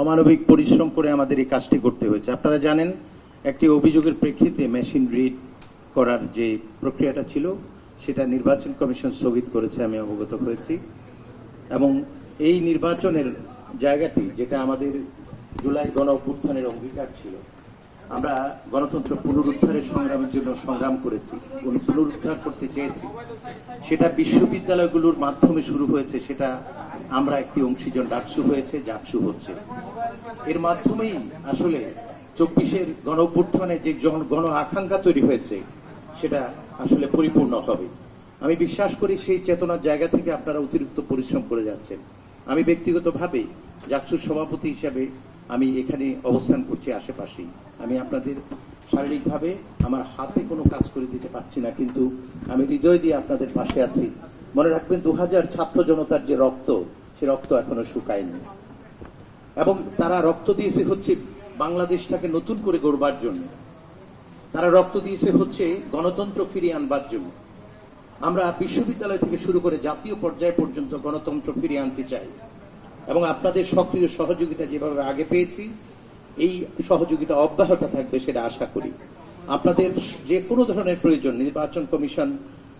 অমানবিক পরিশ্রম করে আমাদের এই কাজটি করতে হয়েছে। আপনারা জানেন, একটি অভিযোগের প্রেক্ষিতে মেশিন রিড করার যে প্রক্রিয়াটা ছিল সেটা নির্বাচন কমিশন স্থগিত করেছে, আমি অবগত হয়েছি। এবং এই নির্বাচনের জায়গাটি, যেটা আমাদের জুলাই গণ অভ্যুত্থানের অঙ্গীকার ছিল, আমরা গণতন্ত্র পুনরুদ্ধারের সংগ্রামের জন্য সংগ্রাম করেছি, পুনরুদ্ধার করতে চেয়েছি। সেটা বিশ্ববিদ্যালয়গুলোর মাধ্যমে শুরু হয়েছে, সেটা আমরা একটি অংশীজন ডাকসু হয়েছে, জাকসু হচ্ছে। এর মাধ্যমেই আসলে 24-এর গণ অভ্যুত্থানে যে গণ আকাঙ্ক্ষা তৈরি হয়েছে সেটা আসলে পরিপূর্ণ হবে। আমি বিশ্বাস করি সেই চেতনার জায়গা থেকে আপনারা অতিরিক্ত পরিশ্রম করে যাচ্ছেন। আমি ব্যক্তিগতভাবে জাকসুর সভাপতি হিসাবে আমি এখানে অবস্থান করছি আশেপাশেই। আমি আপনাদের শারীরিকভাবে আমার হাতে কোনো কাজ করে দিতে পারছি না, কিন্তু আমি হৃদয় দিয়ে আপনাদের পাশে আছি। মনে রাখবেন, 2000 ছাত্র জনতার যে রক্ত, সে রক্ত এখনো শুকায়নি, এবং তারা রক্ত দিয়েছে হচ্ছে বাংলাদেশটাকে নতুন করে গড়বার জন্য। তারা রক্ত দিয়েছে হচ্ছে গণতন্ত্র ফিরিয়ে আনবার জন্য। আমরা বিশ্ববিদ্যালয় থেকে শুরু করে জাতীয় পর্যায় পর্যন্ত গণতন্ত্র ফিরিয়ে আনতে চাই, এবং আপনাদের সক্রিয় সহযোগিতা যেভাবে আগে পেয়েছি, এই সহযোগিতা অব্যাহত থাকবে সেটা আশা করি। আপনাদের যে কোনো ধরনের প্রয়োজন নির্বাচন কমিশন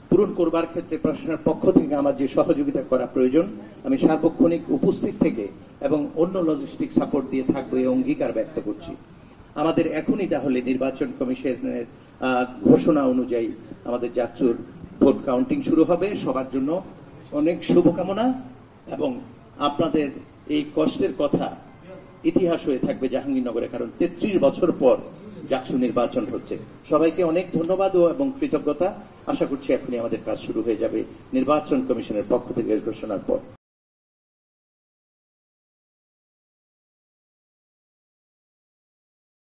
পূরণ করবার ক্ষেত্রে প্রশাসনের পক্ষ থেকে আমার যে সহযোগিতা করা প্রয়োজন, আমি সার্বক্ষণিক উপস্থিত থেকে এবং অন্য লজিস্টিক সাপোর্ট দিয়ে থাকবো, এই অঙ্গীকার ব্যক্ত করছি। আমাদের এখনই তাহলে নির্বাচন কমিশনের ঘোষণা অনুযায়ী আমাদের জাকসুর ভোট কাউন্টিং শুরু হবে। সবার জন্য অনেক শুভকামনা, এবং আপনাদের এই কষ্টের কথা ইতিহাস হয়ে থাকবে জাহাঙ্গীরনগরে, কারণ 33 বছর পর জাকসু নির্বাচন হচ্ছে। সবাইকে অনেক ধন্যবাদ এবং কৃতজ্ঞতা। আশা করছি এখনই আমাদের কাজ শুরু হয়ে যাবে নির্বাচন কমিশনের পক্ষ থেকে ঘোষণার পর।